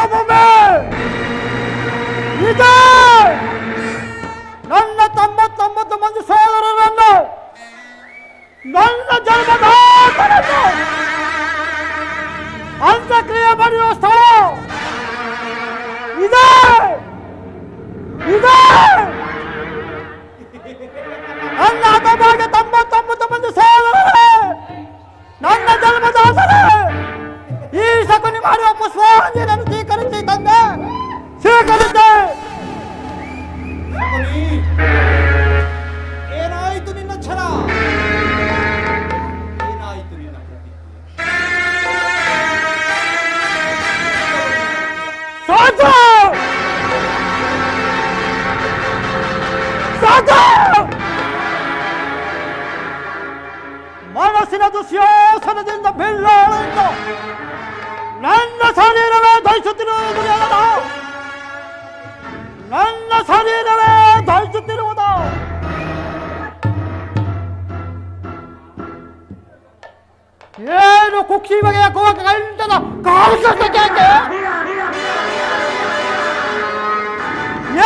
ಒಮ್ಮೆ ಇದೆ ನನ್ನ 99 ಮಂದಿ ಸೋದರರನ್ನು ನನ್ನ ಜನ್ಮದಾತರನ್ನು ಅಂತ್ಯಕ್ರಿಯೆ ಮಾಡಿರುವ ಸ್ಥಳ ಇದೆ ಇದೆ. ನನ್ನ ಹತಭಾಗ್ಯ 99 ಮಂದಿ ಸೋದರರೇ, ನನ್ನ ಜನ್ಮದಾತರೇ, ಈ ಶಕುನಿ ಮಾಡುವ ಪುಷ್ಪಾಂಜಲಿಯನ್ನು ಸ್ವೀಕರಿಸಿ ತಂದೆ, ಸ್ವೀಕರಿಸಿ. ಏನಾಯಿತು ನಿನ್ನ ಛಲ? ಏನಾಯಿತು ನಿನ್ನ ಸಾಕು ಸಾಕು. ಮನಸ್ಸಿನ ದುಶ್ಯಾಸನದಿಂದ ಬಿಲ್ಲಾಳಿಂದ ನನ್ನ ಶರೀರವೇ ದಹಿಸುತ್ತಿರುವುದು ನನ್ನ ಶರೀರವೇ ದಹಿಸುತ್ತಿರುವುದು. ಏನು ಕುಕ್ಷಿ ಬಗೆಯ ಗಂಟದ ಕಾಲ್ಕಟ್ಟೆ,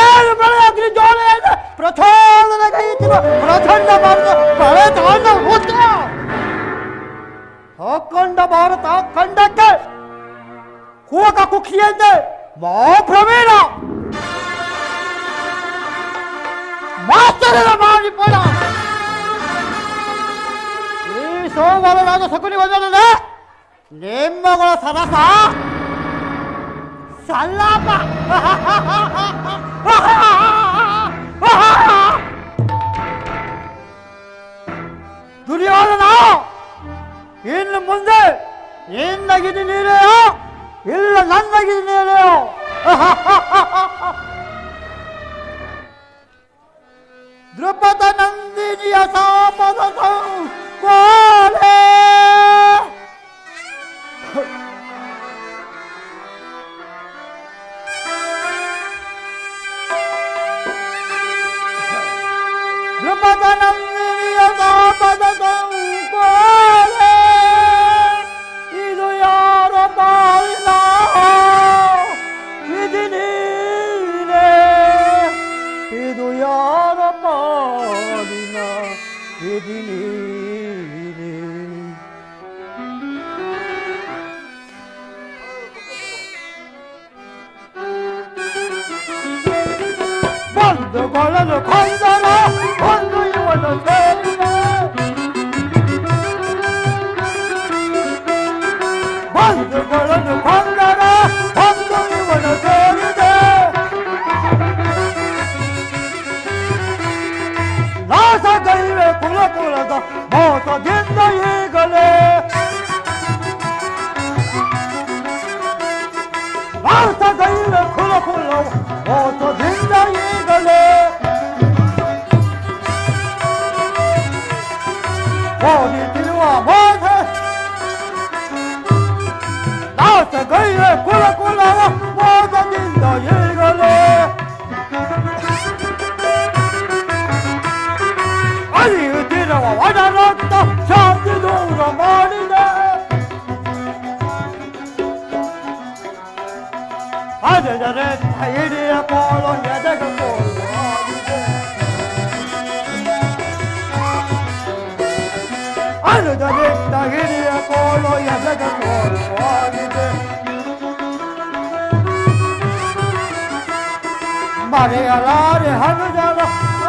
ಏನು ಬೆಳೆ ಅಗ್ನಿ ಜ್ವಾಲೆಯನ್ನು ಪ್ರಚೋದನೆ ಗೈಯುತ್ತಿರುವ ಪ್ರಚಂಡ ಭಾರತ ಬಳೆ ತಾಂಡ ಹೋದ ಅಖಂಡ ಭಾರತ ಖಂಡಕ್ಕೆ ಕೂಕ ಕುಕ್ಷಿಯಂತೆ ಮಹಾಪ್ರವೀಣ ಮಾಸ್ತರನ ಮಾಡಿಪಡ ಈ ಸೋಮವಾರನಾದ ಶಕುನಿ ಬಂದರೆ ನಿಮ್ಮಗಳ ಸರಸ ಸಲ್ಲಾಪ. ದುರ್ಯೋಧನ, ಇನ್ನು ಮುಂದೆ ನಿನ್ನಗಿದು ನೀರೆಯೋ ಇಲ್ಲ ನನ್ನಗಿದು ನೀರೆಯೋ? ದ್ರುಪದ ನಂದಿನಿಯ ಸಾಪದ ಕೋಲೆ ದ್ರುಪದ ನಂದಿನಿಯ ಸಾಪದ ಕೋಲೆ ಇದು ಯಾರ ಪಾಲಿನ ವಿಧಿ ನೀನೆ, ಇದು ಯಾರ ಪಾಲಿನ ವಿಧಿ ನೀನೆ. ಬಂಧುಗಳನ್ನು ಕೊಂದರ ಒಂದು ಇವನು ಸೇರಿದೆ, ಬಂಧುಗಳನ್ನು ಕೊಂದರ ಒಂದು ಇವನು ಸೇರಿದೆ. ನಾಶ ಕೈವೆ ಕುಲ ಕುಲದ ಮೋಸದಿಂದ ಈಗಲೇ, ನಾಶ ಕೈವೆ ಕುಲ ಕುಲದ ಮೋಸದಿಂದ ಈಗಲೇ. ಹೋಗಿರುವ ಮೋಸ ನಾಶ ಕೈವೆ ಕುಲ ಕುಲದ ಮೋಸದಿಂದ ಈಗಲೇ. ಅರಿಯುತ್ತಿರುವ ಒಡರತ್ತ ಶಾಂತಿ ದೂರ ಮಾಡಿದೆ, ಅದರ ಹಿಡಿಯ ಕೋಲು ಎದೆಗೆ ಕೋಲು ಆಗಿದೆ, ಅದರಿಂದ ಹಿಡಿಯ ಕೋಲು ಎದೆಗೆ ಕೋಲು ಆಗಿದೆ. ಮರೆಯಲಾರೆ ಹನುಜರ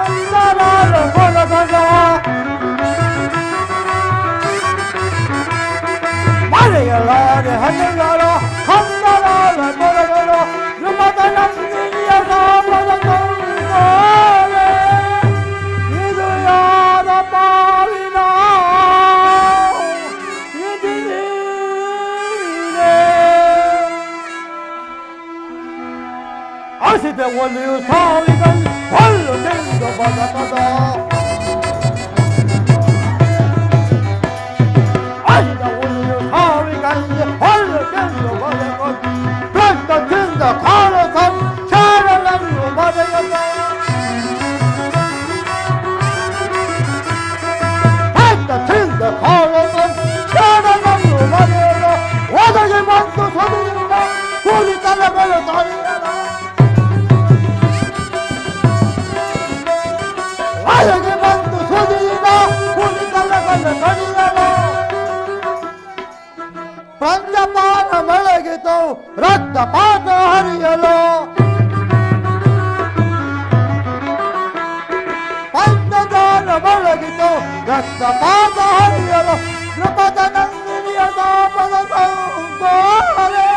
ಅಂದರಾರ ಕೊಲಗದ, ಮರೆಯಲಾರೆ ಹನುಜರ ಅಂದರಾರ ಕೊಲಗದ. ದ್ರುಪದ ನಂದಿನಿಯ ಸಾಪದ ಕೋಲೆ ಇದು ಯಾರ ಪಾಲಿನ ವಿಧಿ ನೀನೆ. ಹಸಿದೆ ಒಲಿಯು ಸಾವಿಗಲ್ಲಿ ಹೊಲ್ಲು ನಿಂದು ಬದಕದ, ಹಸಿದ ಒಲಿಯು ಸಾವಿಗಲ್ಲಿ ಹೊಲ್ಲು ನಿಂದು ಬದಕದ. ರಕ್ತದಿಂದ ಕಾಲ ಸಂಚಾರವನ್ನು ಬರೆಯದ, ರಕ್ತದಿಂದ ಕಾಲ ಸಂಚಾರವನ್ನು ಬರೆಯದ. ಒದಗಿ ಬಂತು ಸದುವಿನ ಕೂಲಿ ತಲೆಗೆ ಪಂಚಪಾನ ಬೆಳಗಿತು ರಕ್ತಪಾತ ಹರಿಯಲು ಪಂಚದಾನ ಬೆಳಗಿತು ರಕ್ತಪಾತ ಹರಿಯಲು ನೃಪದ ನಂದಿನಿಯ ತಾಪದ ಸಂಗೋರೆ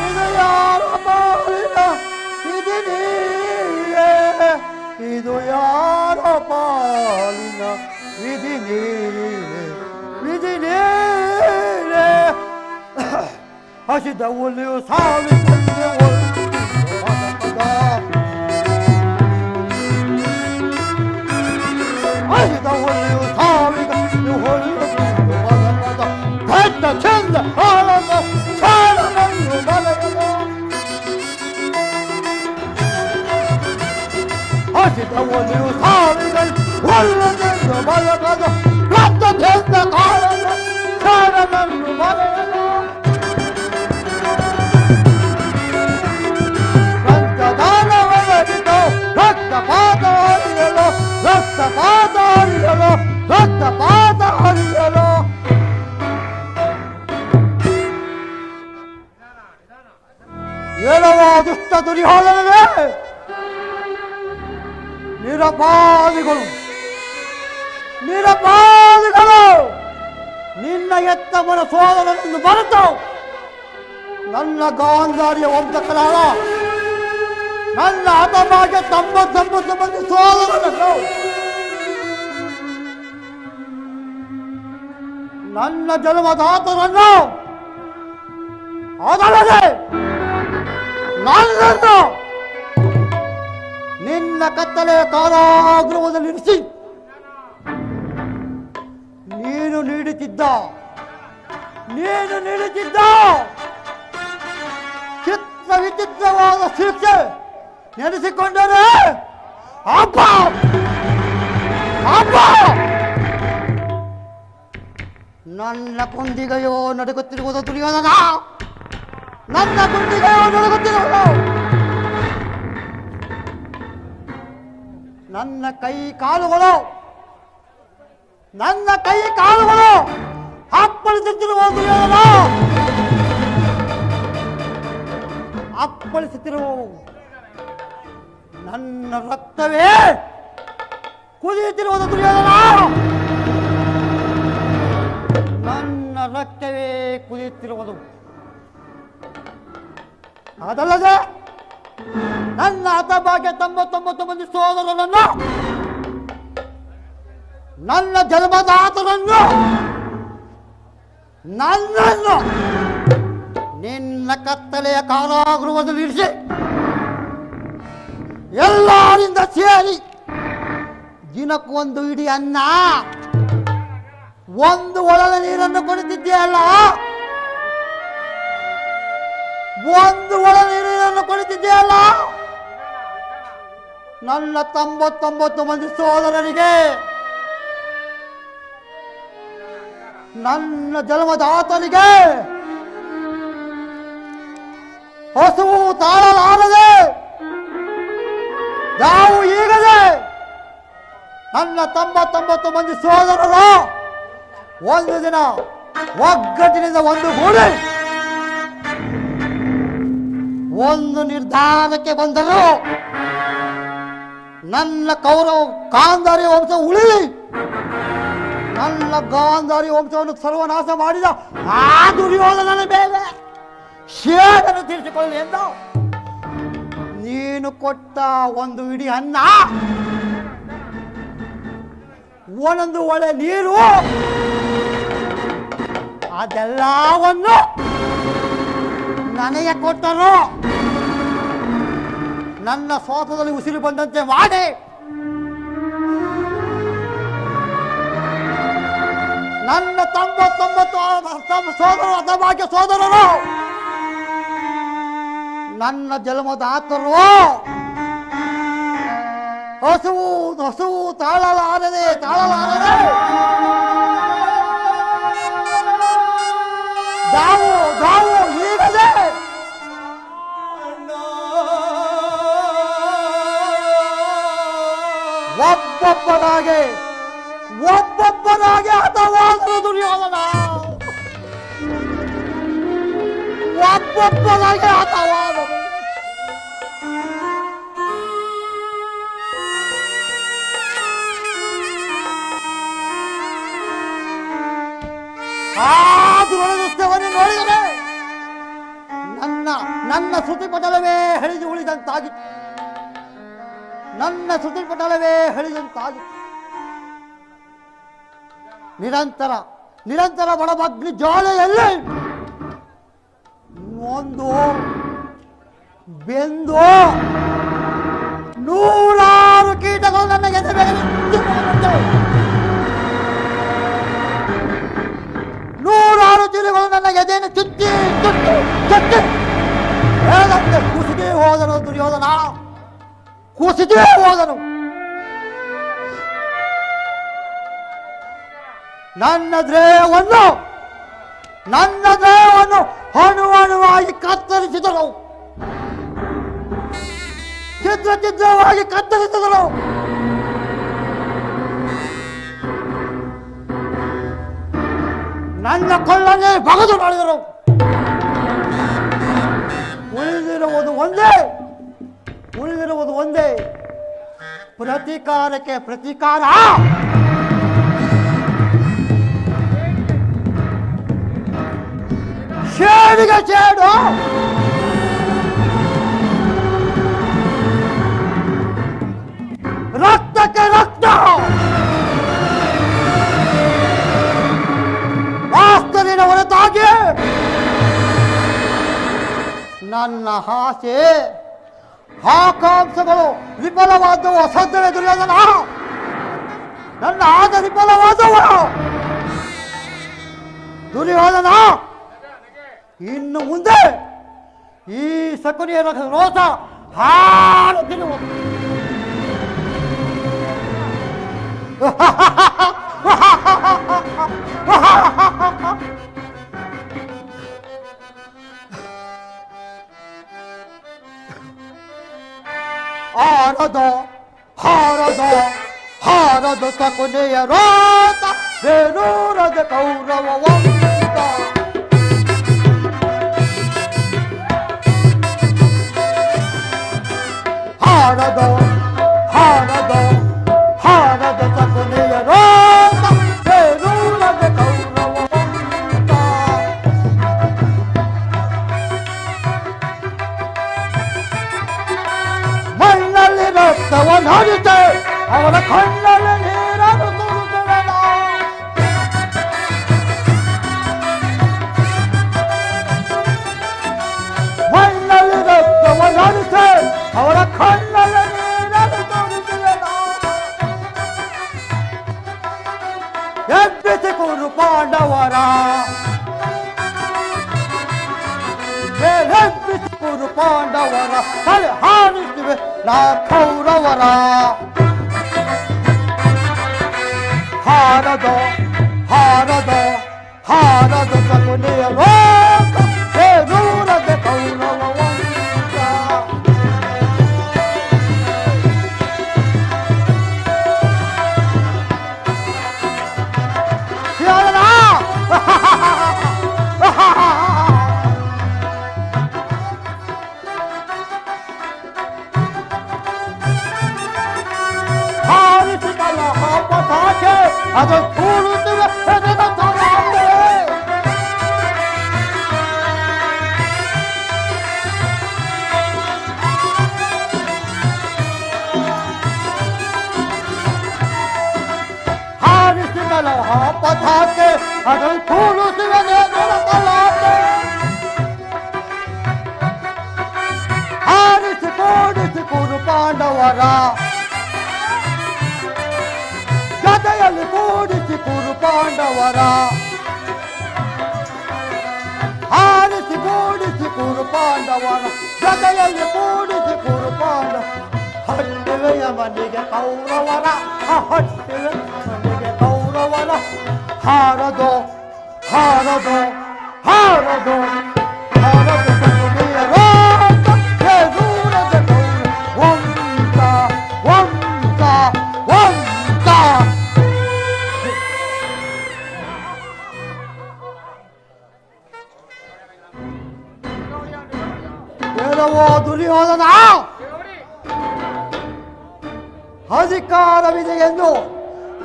ಇದು ಯಾರ ಪಾಲಿನ ಇದು ನೀರೇ ಇದು ಯಾರ ಪಾಲಿನ ವಿಧಿ ನೀರೇ ವಿಧಿ ನೀರೇ ಹಸಿದ ಹುಲಿಯು ಸಾವಿ ಹಸಿದ ಹುಲಿಯು ಸಾವಿಗೆ ಹೆಟ್ಟ ಚಂದ ಆಳದ ಚಾಲನನ್ನು ಬಲಗದ ಹಸಿದ ಹುಲಿಯು ಸಾವಿಗೆ ಹೊಲ್ಲದೆಂದು ಬಲಗದ ರಕ್ತ ಚಂದ ಕಾಳದ ಚಾಲನನ್ನು ಬಲಗದ ರಕ್ತಪಾತ ಹರಿಯಲು ರಕ್ತಪಾತ ಹರಿಯಲು ರಕ್ತಪಾತ ಹರಿಯಲು ಹೇಳುವ ದುಷ್ಟ ದುರ್ಯೋಧನನೇ ನಿರಪಾದಿಗಳು ನಿರಪಾದಿಗಳು ನಿನ್ನ ಎತ್ತಮನ ಸೋದರನೆಂದು ಬರುತ್ತು ನನ್ನ ಗಾಂಧಾರಿಯ ವಂಶಕರಾದ ನನ್ನ ಹತಭಾಗ್ಯ 99 ಮಂದಿ ಸೋದರರನ್ನು ನನ್ನ ಜನ್ಮದಾತರನ್ನು ಅದಲ್ಲದೆ ನನ್ನನ್ನು ನಿನ್ನ ಕತ್ತಲೆ ಕಾರಾಗೃಹದಲ್ಲಿರಿಸಿ ನೀನು ನೀಡುತ್ತಿದ್ದ ಚಿತ್ರ ವಿಚಿತ್ರವಾದ ಶಿಕ್ಷೆ ನೆನೆಸಿಕೊಂಡರೆ ಅಪ್ಪ ಅಪ್ಪ ನನ್ನ ಕುಂದಿಗೆಯೋ ನಡುಗುತ್ತಿರುವುದು ದುರ್ಯೋಧನ ನನ್ನ ಕುಂದಿಗೆಯೋ ನಡುಗುತ್ತಿರುವುದು ನನ್ನ ಕೈ ಕಾಲುಗಳು ಅಪ್ಪಳಿಸುತ್ತಿರುವ ದುರ್ಯೋಧನ ಅಪ್ಪಳಿಸುತ್ತಿರುವವು ನನ್ನ ರಕ್ತವೇ ಕುದಿಯುತ್ತಿರುವುದು ದುರ್ಯೋಧನ ನನ್ನ ರಕ್ತವೇ ಕುದಿಯುತ್ತಿರುವುದು ಅದಲ್ಲದೆ ನನ್ನ ಹತಭಾಗ್ಯ 99 ಮಂದಿ ಸೋದರರನ್ನು ನನ್ನ ಜನ್ಮದಾತರನ್ನು ನನ್ನನ್ನು ನಿನ್ನ ಕತ್ತಲೆಯ ಕಾರಾಗೃಹದಲ್ಲಿ ಇರಿಸಿ ಎಲ್ಲರಿಂದ ಸೇರಿ ದಿನಕ್ಕೊಂದು ಇಡೀ ಅನ್ನ ಒಂದು ಒಳಲ ನೀರನ್ನು ಕೊಡುತ್ತಿದ್ದೀಯಲ್ಲ ನನ್ನ 99 ಮಂದಿ ಸೋದರರಿಗೆ ನನ್ನ ಜನ್ಮದಾತನಿಗೆ ಹಸುವು ತಾಳಲಾರದೆ ನಾವು ಈಗಲೇ ನನ್ನ 99 ಮಂದಿ ಸೋದರರು ಒಂದು ದಿನ ಒಗ್ಗಟ್ಟಿನಿಂದ ಒಂದುಗೂಡಿ ಒಂದು ನಿರ್ಧಾರಕ್ಕೆ ಬಂದರು. ನನ್ನ ಕೌರವ ಗಾಂಧಾರಿ ವಂಶ ಉಳಿಲಿ, ನನ್ನ ಗಾಂಧಾರಿ ವಂಶವನ್ನು ಸರ್ವನಾಶ ಮಾಡಿದ ಆ ದುರ್ಯೋಧನನ ಮೇಲೆ ಶೇಷನ್ನು ತೀರಿಸಿಕೊಳ್ಳಿ ಎಂದು ನೀನು ಕೊಟ್ಟ ಒಂದು ಇಡೀ ಅನ್ನ, ಒಂದೊಂದು ಒಳ್ಳೆ ನೀರು, ಅದೆಲ್ಲವನ್ನು ನನಗೆ ಕೊಟ್ಟರು. ನನ್ನ ಸ್ವಾರ್ಥದಲ್ಲಿ ಉಸಿರು ಬಂದಂತೆ ಮಾಡಿ ನನ್ನ 99 ಸೋದರರು ಹತಭಾಗ್ಯ ಸೋದರರು, ನನ್ನ ಜನ್ಮದಾತರು ಹಸುವು ತಾಳಲಾರದೆ ದಾವು ಈಗಲೇ ಒಬ್ಬೊಬ್ಬರಾಗೆ ಹತವಾದರು ದುರ್ಯೋಧನ. ಒಬ್ಬೊಬ್ಬನಾಗಿ ಹತವಾದರು. ಆ ದುರದೃಷ್ಟವನ್ನು ನೋಡಿದರೆ ನನ್ನ ಶ್ರುತಿಪಟಲವೇ ಹಳಿದು ಉಳಿದಂತಾಗಿತ್ತು. ನನ್ನ ಶ್ರುತಿಪಟಲವೇ ಹಳಿದಂತಾಗಿತ್ತು. ನಿರಂತರ ಬಡಬಗ್ನಿ ಜ್ವಾಲೆಯಲ್ಲಿ ಒಂದು ಬೆಂದು ನೂರಾರು ಕೀಟಗಳು ನನ್ನ ಎದೆ ಮೇಲೆ ನೂರಾರು ಜಿಲ್ಲೆಗಳು ನನ್ನ ಎದೆಯನ್ನು ಚುಚ್ಚಿ ಚುಚ್ಚಿ ಚುಚ್ಚಿ ಹೇಳಂತೆ ಕುಸಿದೇ ಹೋದನು ದುರ್ಯೋಧನ, ಕುಸಿದೇ ಹೋದನು. ನನ್ನ ದ್ರೇಯವನ್ನು ಅಣುವಾಗಿ ಕತ್ತರಿಸಿದರು, ಛಿದ್ರವಾಗಿ ಕತ್ತರಿಸಿದರು. ನನ್ನ ಕೊಳ್ಳನ್ನೇ ಬಗದು ಮಾಡಿದರು. ಉಳಿದಿರುವುದು ಒಂದೇ ಪ್ರತೀಕಾರಕ್ಕೆ ಪ್ರತೀಕಾರ. ಶೇಡಿಗೆ ಶೇಡು, ರಕ್ತಕ್ಕೆ ರಕ್ತ. ವಾಸ್ತವಿನ ಹೊರತಾಗಿ ನನ್ನ ಆಸೆ ಆಕಾಂಕ್ಷೆಗಳು ವಿಫಲವಾದವು. ಅಸಾಧ್ಯವೇ ದುರ್ಯೋಧನ, ನನ್ನ ಆಸೆ ವಿಫಲವಾದವು. ದುರ್ಯೋಧನ, ಇನ್ನು ಮುಂದೆ ಈ ಶಕುನಿಯ ರೋಷ ಹಾಡುತ್ತಿರುವ ಹಾರದ ಶಕುನಿಯ ರೋಷ ಬೇರೂರದ ಕೌರವ ವಂಶ. ಹಾರದ ಶಕುನಿಯ ರೋಷ ಬೇರೂರದ ಕೌರವ ವಂಶ. ಮಣ್ಣಲ್ಲಿ ರಕ್ತವನ್ನು ಹರಿತೆ ಅವರ ಕಣ್ಣಲ್ಲಿ ನೀರನ್ನು ತುರುತ್ತುವೆನು. ಮಣ್ಣಲ್ಲಿ ರಕ್ತವನ್ನು ಹರಿತೆ ಅವರ ಕಣ್ಣಲ್ಲಿ ನೀರನ್ನು ತುರುತ್ತುವೆನು. ಎಬ್ಬಿಸಿ ಕುರು ಪಾಂಡವರ, ಎಬ್ಬಿಸಿ ಕುರು ಪಾಂಡವರ ತಲೆ ಹಾರಿಸುವೆ ನಾ ಕೌರವರ. ಹಾರದ ಶಕುನಿಯ ರೋಷ ಬೇರೂರದ ಕೌರವ ವಂಶ. ಹಾರಿಸಿದಲ್ಲ ಪತಾಕೆ ಅದು ಕೂಡುತ್ತಿವೆ ಹೆದೆದ ತರಾಂಬೆ. ಹಾರಿಸಿದಲ್ಲ ಪತಾಕೆ ಅದು ಕೂಡುತ್ತಿವೆ ಹೆದೆದ ತರಾಂಬೆ. ಹಾರಿಸಿ ಕೂಡಿಸಿ ಕುರು ಪಾಂಡವರ, ಜತೆಯಲ್ಲಿ ಕೂಡಿಸಿ ಕುರು ಪಾಂಡವರ. ಹಾರಿಸಿ ಕೂಡಿಸಿ ಕುರು ಪಾಂಡವರ, ಜತೆಯಲ್ಲಿ ಕೂಡಿಸಿ ಕುರು ಪಾಂಡವ. ಹಟ್ಟಿವೆಯ ಮನೆಗೆ ಕೌರವರ, ಹಟ್ಟಿವೆ ಮನೆಗೆ ಕೌರವರ. ಹಾರದೋ ಶಕುನಿಯ ರೋಷ ಬೇರೂರದ ಕೌರವ ವಂಶ. ಅಧಿಕಾರವೋ ದುರ್ಯೋಧನ, ಅಧಿಕಾರವಿದೆ ಎಂದು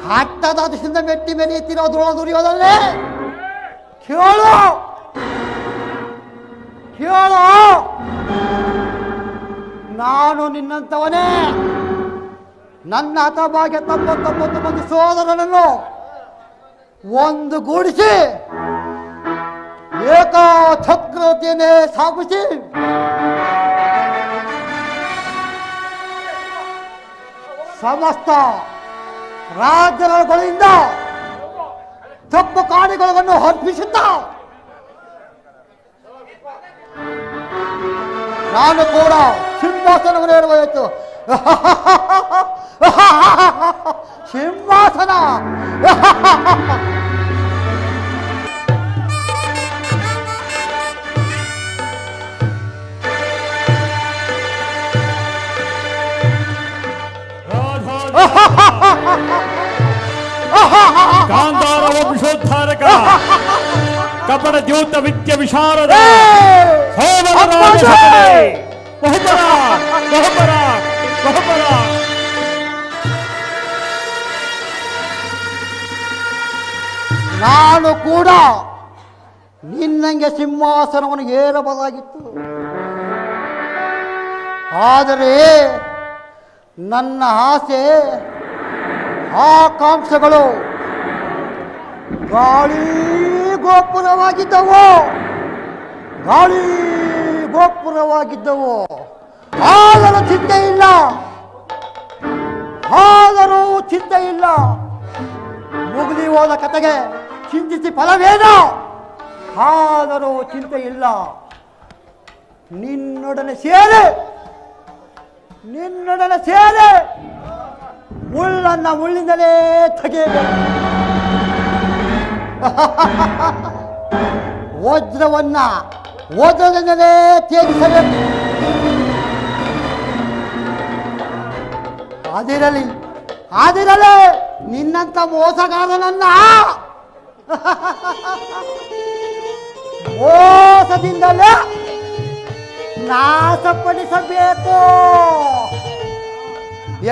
ಹಟ್ಟದ ದಿಶದಿಂದ ಮೆಟ್ಟಿ ಮೆರೆಯುತ್ತಿರೋ ದುರ್ಯೋಧನೇ, ಕೇಳು ಕೇಳು, ನಾನು ನಿನ್ನಂತವನೇ. ನನ್ನ ಹತಭಾಗ್ಯ 99 ಮಂದಿ ಸೋದರನನ್ನು ಒಂದುಗೂಡಿಸಿ ಏಕಚಕ್ರತೆಯನ್ನೇ ಸ್ಥಾಪಿಸಿ ಸಮಸ್ತ ರಾಜ್ಯಗಳಿಂದ ತಪ್ಪು ಕಾಣಿಕೆಗಳನ್ನು ಅರ್ಪಿಸುತ್ತ ನಾನು ಕೂಡ ಸಿಂಹಾಸನವನ್ನು ಏರಬೇಕು. ಸಿಂಹಾಸನ ಗಾಂಧಾರ ವಂಶೋದ್ಧಾರಕ ಕಪಟ ದ್ಯೂತ ವಿದ್ಯ ವಿಶಾರದ ನಾನು ಕೂಡ ನಿನ್ನಂಗೆ ಸಿಂಹಾಸನವನ್ನು ಏರಬಹುದಾಗಿತ್ತು. ಆದರೆ ನನ್ನ ಆಸೆ ಆಕಾಂಕ್ಷೆಗಳು ಗಾಳಿ ಗೋಪುರವಾಗಿದ್ದವು, ಗಾಳಿ ಗೋಪುರವಾಗಿದ್ದವು. ಆದರೂ ಚಿಂತೆ ಇಲ್ಲ, ಆದರೂ ಚಿಂತೆ ಇಲ್ಲ. ಮುಗಿದಿ ಹೋದ ಕತೆಗೆ ಚಿಂತಿಸಿ ಫಲವೇನು? ಆದರೂ ಚಿಂತೆ ಇಲ್ಲ. ನಿನ್ನೊಡನೆ ಸೇರಿ ಮುಳ್ಳನ್ನ ಮುಳ್ಳಿಂದಲೇ ತೆಗೆಯಬೇಕು. ವಜ್ರವನ್ನ ವಜ್ರದಿಂದಲೇ ತ್ಯಜಿಸಬೇಕು. ಅದಿರಲಿ ನಿನ್ನಂತ ಮೋಸಗಾರನನ್ನ ಮೋಸದಿಂದಲೇ ನಾಶಪಡಿಸಬೇಕು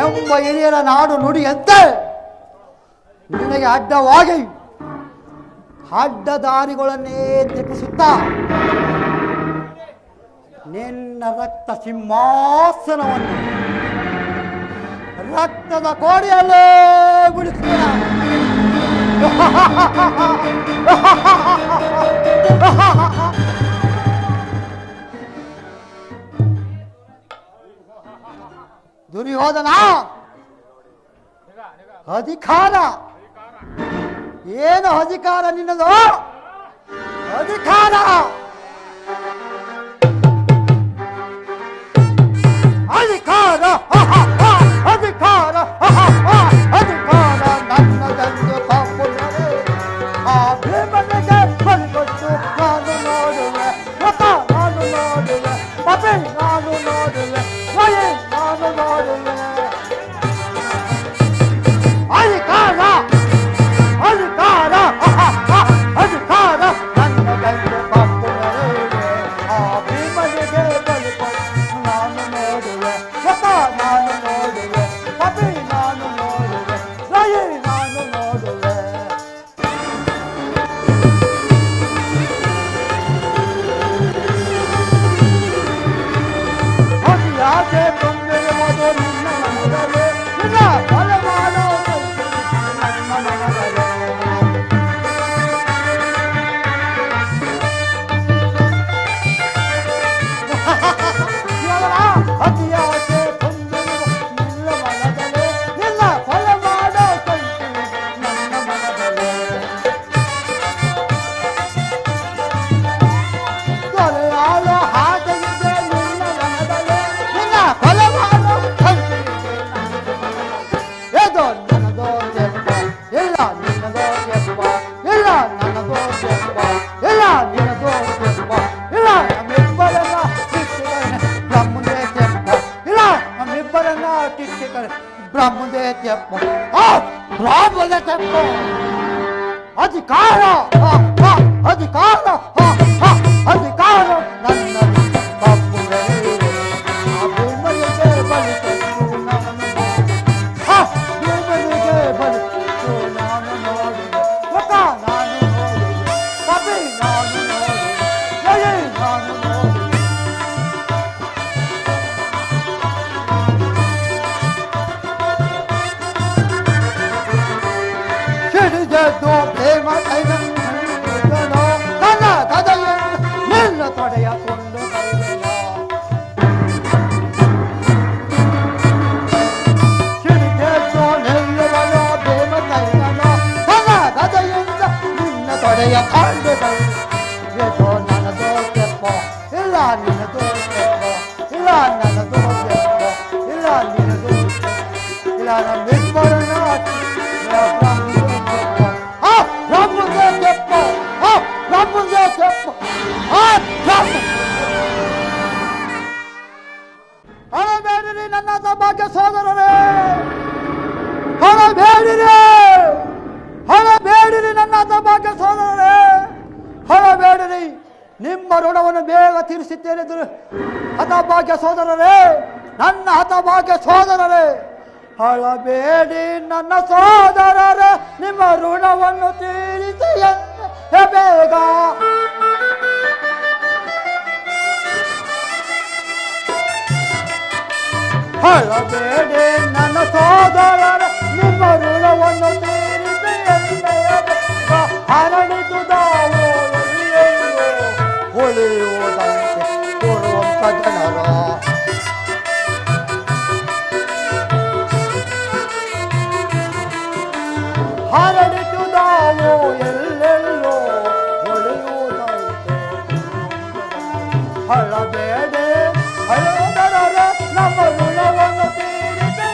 ಎಂಬ ಹಿರಿಯರ ನಾಡು ನುಡಿಯಂತೆ ನಿನಗೆ ಅಡ್ಡವಾಗಿ ಅಡ್ಡದಾರಿಗಳನ್ನೇ ತೆಪ್ಪಿಸುತ್ತಾ ನಿನ್ನ ರಕ್ತ ಸಿಂಹಾಸನವನ್ನು ರಕ್ತದ ಕೋಡಿಯಲ್ಲೇ ಬಿಡಿಸುತ್ತ ದುರ್ಯೋಧನ, ಅಧಿಕಾರ ಏನು? ಅಧಿಕಾರ ನಿನ್ನದು ಅಧಿಕಾರ, ಅಧಿಕಾರ ಅಧಿಕಾರ ಅಧಿಕಾರ ನನ್ನದೆಂದು ತಪ್ಪುತ್ತದೆ. ಆ ಭೀಮನಿಗೆ ಬಲಿಗೊಟ್ಟು ನಾನು ನೋಡುವೆ, ರಥ ನಾನು ನೋಡುವೆ, ಪಪೆ ನಾನು ನೋಡುವೆ, ವಯೇ ನಾನು ನೋಡುವೆ. ಅಧಿಕಾರ ಅಧಿಕಾರ ಅಧಿಕಾರ ನನ್ನದೆಂದು ತಪ್ಪುತ್ತದೆ. ಆ ಭೀಮನಿಗೆ ಬಲಿಗೊಟ್ಟು ನಾನು ನೋಡುವೆ, ರಥ ನಾನು ನೋಡುವೆ, ಪಪೆ ನಾನು ನೋಡುವೆ, ವಯೇ ನಾನು ನೋಡುವೆ. ಯಾಕೆ ತೊಂದರೆ ಮೊದಲು ನಿನ್ನ ಮನದಲ್ಲಿ ನಿನ್ನ ಬಲ ಮಾಡೋ ನನ್ನ ಮನದಲ್ಲಿ ಅತಿಯಾಸೆ ತೊಂದರೆ ನಿನ್ನ ಮನದಲ್ಲಿ ನಿನ್ನ ಬಲ ಮಾಡೋ ನನ್ನ ಮನದಲ್ಲಿ ತೊರೆಯಾಳೋ ಹಾಗೆಯಿದೆ ನಿನ್ನ ಮನದಲ್ಲಿ ನಿನ್ನ ಬಲ ಮಾಡೋ ಏದೋ ನನ್ನದೋ ತೆಪ್ಪ ಇಲ್ಲ ನಿನ್ನದೋ ತೆಪ್ಪ ಇಲ್ಲ ನನ್ನದೋ ತೆಪ್ಪ ಇಲ್ಲ ನಿನ್ನದೋ ತೆಪ್ಪ ಇಲ್ಲ ನಮ್ಮಿಬ್ಬರನ್ನ ಶಿಕ್ಷಕರನ್ನ ಬ್ರಹ್ಮದೇ ತೆಪ್ಪ ಇಲ್ಲ ನಮ್ಮಿಬ್ಬರನ್ನ ಶಿಕ್ಷಕರ ಬ್ರಹ್ಮದೇ ತೆಪ್ಪ ಬ್ರಾಹ್ಮಣ ತೆಪ್ಪ ಅಧಿಕಾರ ಅಧಿಕಾರ ಅಧಿಕಾರ ನನ್ನ ತಪ್ಪು ಪಡೆಯಕೊಂಡು ಬರುವೆಯ ಸಿಡಿದೆದ್ದು ನಿಲ್ಲುವನ ದೇವತೈನನ ತನ್ನ ಗದೆಯಿಂದ ನಿನ್ನ ತೊಡೆಯಕೊಂಡು ಬರುವೆ ಏಕೋ ನನ್ನದೋ ತೆಪ್ಪ ಇಲ್ಲ ನಿನ್ನದೋ ತೆಪ್ಪ ಇಲ್ಲ ನನ್ನದೋ ತೆಪ್ಪ ಇಲ್ಲ ನಿನ್ನದೋ ಇಲ್ಲ ನಮ್ಮ ಬಿಟ್ಬರೋಣ ಹಣಬೇಡಿರಿ ನನ್ನ ಸೌಭಾಗ್ಯ ಸೋದರರೇ, ಹಣಬೇಡಿರಿ, ಹಣಬೇಡಿರಿ ನನ್ನ ಸೌಭಾಗ್ಯ ಸೋದರರೇ, ಹಣಬೇಡಿರಿ. ನಿಮ್ಮ ಋಣವನ್ನು ಬೇಗ ತೀರಿಸುತ್ತೇನೆ ಹತಭಾಗ್ಯ ಸೋದರರೇ, ನನ್ನ ಹತಭಾಗ್ಯ ಸೋದರರೇ. ಹಳಬೇಡಿ ನನ್ನ ಸೋದರರೇ, ನಿಮ್ಮ ಋಣವನ್ನು ತೀರಿಸಿ ಬೇಗ. ಹಳಬೇಡಿ ನನ್ನ ಸೋದರರೇ, ನಿಮ್ಮ ಋಣವನ್ನು ತೀರಿಸಿ ಹರಡಿದುದಾವು ಹೊಳೆಯುವುದಂತೆ ಕೊಡುವಂತ ಜನರ ಹರಡಿದುದಾವು ಎಲ್ಲೆಲ್ಲೋ ಹೊಳೆಯುವುದಂತೆ. ಹಳಬೇಡಿ ಹಳದರರೇ, ನಮ್ಮ ಋಣವನ್ನು ತೀರಿಸಿ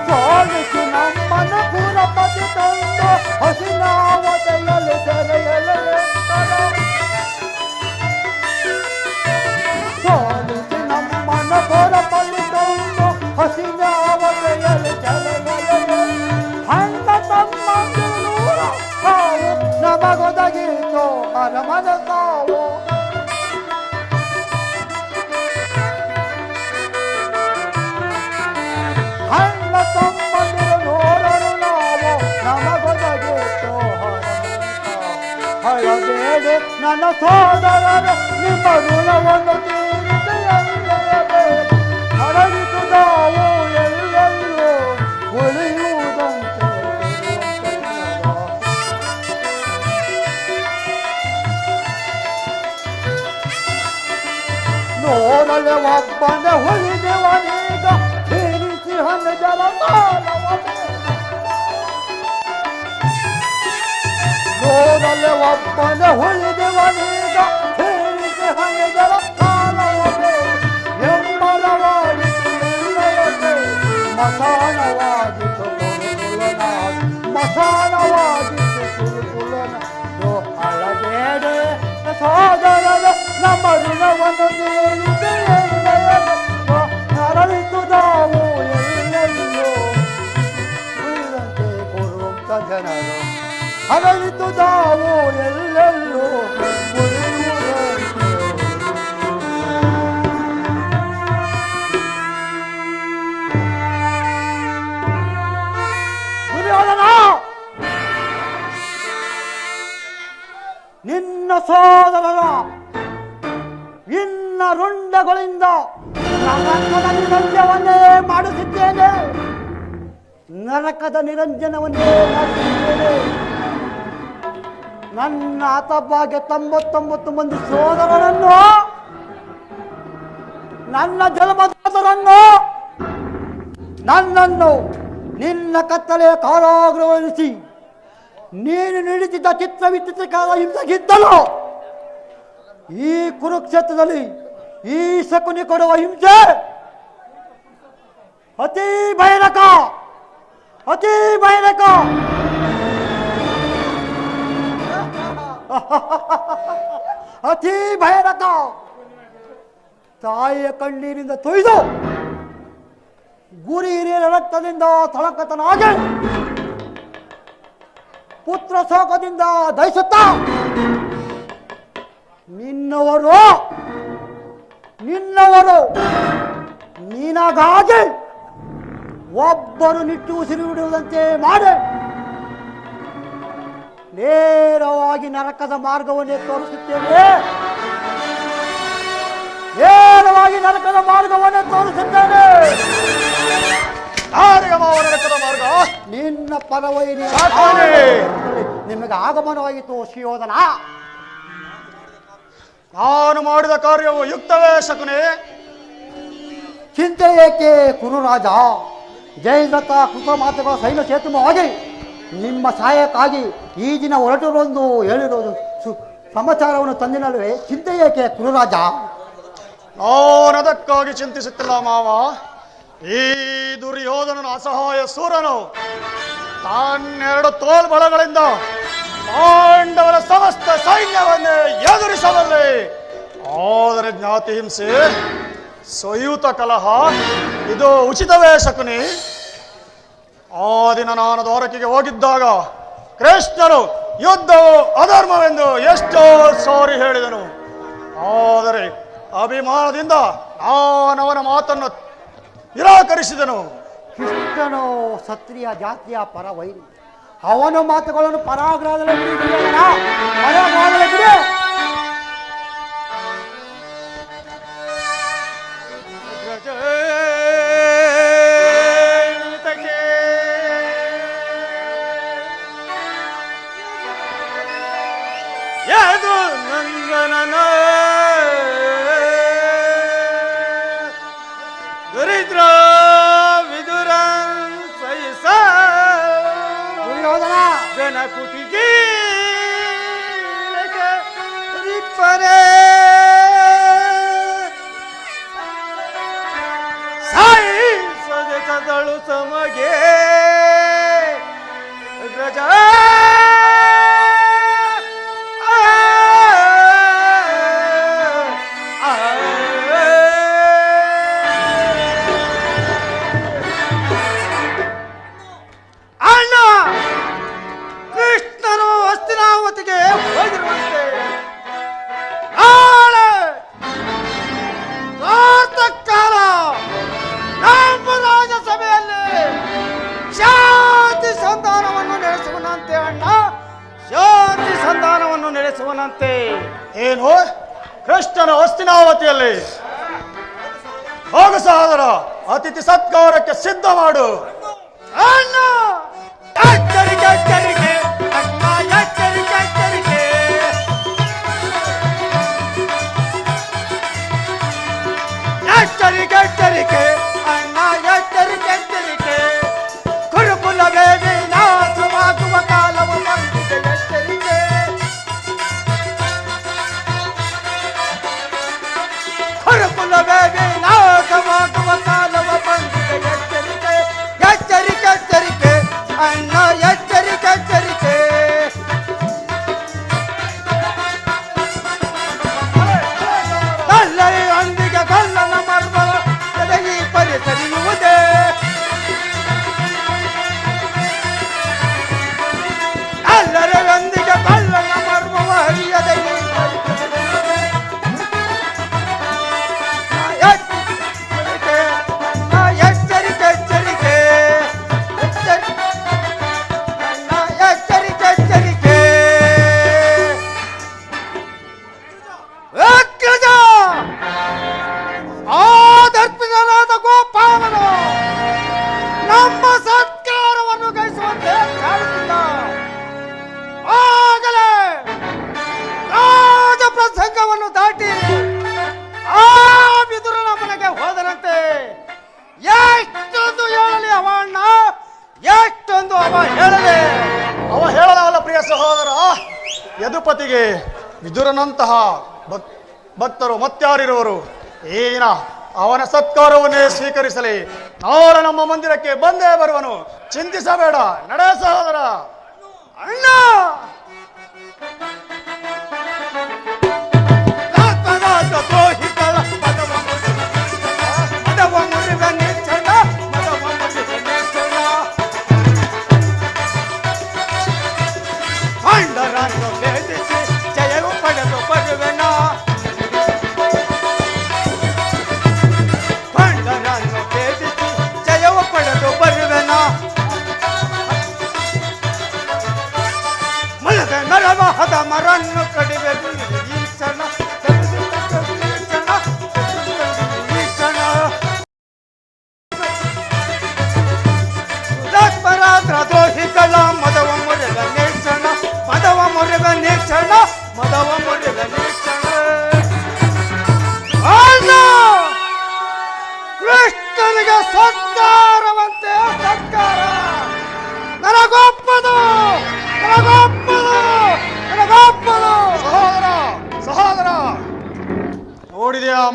ಸೋಲಿಸಿ ನಮ್ಮನ ಪುರಪತಿ ತಂದು ಹಸಿನಾವತೆಯಲ್ಲಿ ತೆರೆಯಲು ಸೋಲಿಸಿ ನಮ್ಮನ ಪುರಪತಿ ತಂದು ಹಸಿನಾವತೆಯಲ್ಲಿ ತೆರೆಯಲು ಹಣ್ಣ ತಮ್ಮಂದಿರು ಸಾವು ನಮಗೊದಗಿತು ಅರಮನ ಸಾವು. ಹಣ್ಣ ತಮ್ಮಂದಿರು ನೋಡಲು ನಾವು ನಮಗೊದಗಿತು ಹಳಬೇಡಿ ನನ್ನ ಸೋದರರೇ, ನಿಮ್ಮ ಋಣವನ್ನು ತೀರಿಸಿ ಹರಡಿಸುದಾವು ಎಲ್ಲೆಲ್ಲೂ ಉಳಿಯುವುದಂತೆ. ನೋಡಲೆ ಒಬ್ಬನ ಹೊಳಿದೆವನೀಗ ತೀರಿಸಿ ಹಣ್ಣಜಲ ನೋಡಲೆ ಒಬ್ಬನ ಹೊಳಿದೆವನೀಗ ತೀರಿಸಿ ಹಣ್ಣಜಲ ಕಾಲವೇ ಎಂಬರವಾಡಿತು ಎಲ್ಲವೇ ಮಸಾಣವಾಗಿತ್ತು ಕುರುಕುಲನ ಮಸಾಣವಾಗಿತ್ತು ಕುರುಕುಲನ. ಹಳಬೇಡಿ ಸೋದರರೇ, ನಮ್ಮ ಋಣವನ್ನು ತೀರಿಸಿ ಹರಡಿಸುದಾವು ಎಲ್ಲೆಲ್ಲೋ ಉಳಿದಂತೆ ಕೊಡುವಂತ ಜನರು ಹರಡಿಸುದಾವು ಎಲ್ಲೆಲ್ಲೋ ಉಳಿಯುವುದಂತೆ. ದುರ್ಯೋಧನ, ನಿನ್ನ ಸೋದರರ ಇನ್ನ ರುಂಡಗಳಿಂದ ನರಕದ ನಿರಂಜನವನ್ನೇ ಮಾಡಿಸಿದ್ದೇನೆ, ನರಕದ ನಿರಂಜನವನ್ನೇ ಮಾಡಿಸಿದ್ದೇನೆ. ನನ್ನ ಹತಭಾಗ್ಯ 99 ಮಂದಿ ಸೋದರರನ್ನು, ನನ್ನ ಜನ್ಮದಾತರನ್ನು, ನನ್ನನ್ನು ನಿನ್ನ ಕತ್ತಲೆಯ ಕಾರಾಗೃಹವಿರಿಸಿ ನೀನು ನೀಡುತ್ತಿದ್ದ ಚಿತ್ರವಿಚಿತ್ರಕಾಲ ಹಿಂಸೆಗಿದ್ದಲು ಈ ಕುರುಕ್ಷೇತ್ರದಲ್ಲಿ ಈ ಶಕುನಿ ಕೊಡುವ ಹಿಂಸೆ ಅತಿ ಭಯಾನಕ, ಅತಿ ಭಯಾನಕ. ಅತಿ ಭಯಾನಕ. ತಾಯಿಯ ಕಣ್ಣೀರಿಂದ ತೊಯ್ದು ಗುರಿ ಹಿರಿಯರ ರಕ್ತದಿಂದ ತಳಕತನಾಗಿ ಪುತ್ರ ಶೋಕದಿಂದ ದಹಿಸುತ್ತ ನಿನ್ನವರು ನೀನಾಗಾಗಿ ಒಬ್ಬರು ನಿಟ್ಟು ಉಸಿರು ಬಿಡುವುದಂತೆ ಮಾಡಿ ನೇರವಾಗಿ ನರಕದ ಮಾರ್ಗವನ್ನೇ ತೋರಿಸುತ್ತೇನೆ, ನೇರವಾಗಿ ನರಕದ ಮಾರ್ಗವನ್ನೇ ತೋರಿಸುತ್ತೇನೆ. ಯಾರಿಗೆ ಮಾವ ನರಕದ ಮಾರ್ಗ? ನಿನ್ನ ಪರವೈರಿ ಸಾಕಾನೆ. ನಿಮಗೆ ಆಗಮನವಾಗಿತ್ತು ಸುಯೋಧನ. ನಾನು ಮಾಡಿದ ಕಾರ್ಯವು ಯುಕ್ತವೇ ಶಕುನಿ? ಚಿಂತೆ ಏಕೆ ಕುರುರಾಜ? ಜಯದ್ರಥ ಕೃತ ಮಾತುಗಳ ಸೈನ್ಯ ಸೇತುವಾಗಿ ನಿಮ್ಮ ಸಹಾಯಕ್ಕಾಗಿ ಈ ದಿನ ಹೊರಟಿರುವುದು ಹೇಳಿರುವುದು ಸಮಾಚಾರವನ್ನು ತಂದಿನಲ್ವೇ. ಚಿಂತೆ ಏಕೆ ಕುರುರಾಜ? ನಾನು ಅದಕ್ಕಾಗಿ ಚಿಂತಿಸುತ್ತಿಲ್ಲ ಮಾವ. ಈ ದುರ್ಯೋಧನನ ಅಸಹಾಯ ಸೂರನು ತಾನೆರಡು ತೋಳ್ಬಳಗಳಿಂದ ಪಾಂಡವರ ಸಮಸ್ತ ಸೈನ್ಯವನ್ನೇ ಎದುರಿಸಬಲ್ಲೆ. ಆದರೆ ಜ್ಞಾತಿ ಹಿಂಸೆ, ಸ್ವಯುತ ಕಲಹ ಇದು ಉಚಿತವೇ ಶಕುನಿ? ಆ ದಿನ ನಾನು ದ್ವಾರಕೆಗೆ ಹೋಗಿದ್ದಾಗ ಕೃಷ್ಣನು ಯುದ್ಧವು ಅಧರ್ಮವೆಂದು ಎಷ್ಟೋ ಸಾರಿ ಹೇಳಿದನು. ಆದರೆ ಅಭಿಮಾನದಿಂದ ನಾನವನ ಮಾತನ್ನು ನಿರಾಕರಿಸಿದನು. ಕೃಷ್ಣನು ಕ್ಷತ್ರಿಯ ಜಾತಿಯ ಪರವೈರಿ. ಅವನ ಮಾತುಗಳನ್ನು ಪರಾಗ್ರಹದಲ್ಲಿ ಬಿಡಿ. ಯದು ನಂದನನ ದರಿದ್ರ ವಿದುರನ್ ಸೈಸ ದುರ್ಯೋಧನ ಜನ ಕುಟಿಗೆ ರಿಪ್ಪರೆ ಸಾಯಿ ಸದಳು ಸಮಗೆ ಗ್ರಜ ನಡೆಸುವನಂತೆ. ಏನು? ಕೃಷ್ಣನ ಹಸ್ತಿನಾವತಿಯಲ್ಲಿ ಹೋಗು ಸಹೋದರ, ಅತಿಥಿ ಸತ್ಕಾರಕ್ಕೆ ಸಿದ್ಧ ಮಾಡು. ಅಣ್ಣ ಎಚ್ಚರಿಕೆ ಎಚ್ಚರಿಕೆ ಅಣ್ಣ ಎಚ್ಚರಿಕೆ ಎಚ್ಚರಿಕೆ ಎಚ್ಚರಿಕೆ ಎಚ್ಚರಿಕೆ ಅಣ್ಣ ಎಚ್ಚರಿಕೆ ಎಚ್ಚರಿಕೆ ಕುರುಕುಲವೇ ವಿನಾಶವಾಗುವ ಕಾಲವು ಬಂದಿದೆ. ಎಚ್ಚರಿಕೆ ಕುರುಕುಲವೇ ವಿನಾಶವಾಗುವ ಕಾಲವು ಬಂದಿದೆ. ಎಚ್ಚರಿಕೆ ಎಚ್ಚರಿಕೆ ಎಚ್ಚರಿಕೆ ಅಣ್ಣ ಎಚ್ಚರಿಕೆ ಎಚ್ಚರಿಕೆ ಕಲ್ಲರಿಯೊಂದಿಗೆ ಕಲ್ಲನ ಮರ್ಮ ಎದಗಿ ಪರಿಸರಿಯುವುದೇ. ಎಲ್ಲರೊಂದಿಗೆ ಕಲ್ಲನ ಮರ್ಮವ ಹರಿಯದಗಿ ಎಚ್ಚರಿಕೆ ಎಚ್ಚರಿಕೆ ಎಚ್ಚರಿಕೆ ಎಚ್ಚರಿಕೆ ಆದರ್ಪಿತನಾದ ಗೋಪಾಲನು ನಮ್ಮ ಸತ್ಕಾರವನ್ನು ಗೈಸುವಂತೆ ಕಾಣುತ್ತಿಲ್ಲ. ಆಗಲೇ ರಾಜ ಪ್ರಸಂಗವನ್ನು ದಾಟಿ ಆ ವಿದುರನ ಮನೆಗೆ ಹೋದರಂತೆ. ಎಷ್ಟೊಂದು ಹೇಳಲಿ ಅವ ಅಣ್ಣ, ಎಷ್ಟೊಂದು ಅವ ಹೇಳಲಿ. ಅವ ಹೇಳಲವಲ್ಲ ಪ್ರಿಯ ಸಹೋದರ. ಯದುಪತಿಗೆ ವಿದುರನಂತಹ ಭಕ್ತರು ಮತ್ಯಾರಿರುವರು? ಈ ದಿನ ಅವನ ಸತ್ಕಾರವನ್ನೇ ಸ್ವೀಕರಿಸಲಿ. ನಾಳೆ ನಮ್ಮ ಮಂದಿರಕ್ಕೆ ಬಂದೇ ಬರುವನು, ಚಿಂತಿಸಬೇಡ. ನಡೆ ಸಹೋದರ. ಅಣ್ಣ ದ್ರೋಹಿಗಳ ಮದವ ಮುರಿದ ನಿಚ್ಚಣ ಮದವ ಮುರಿದ ನಿಚ್ಚಣ ಪಾಂಡರನ್ನು ಭೇದಿಸಿ ಜಯವು ಪಡೆದು ಬರುವೆನ. ಪಾಂಡರನ್ನು ಭೇದಿಸಿ ಜಯವು ಪಡೆದು ಬರುವೆನ. ಮಲದ ನರವ ಹದ ಮರನ್ನು ಕಡಿವೆ ಈಶನ ಈಶನ ಈಶನ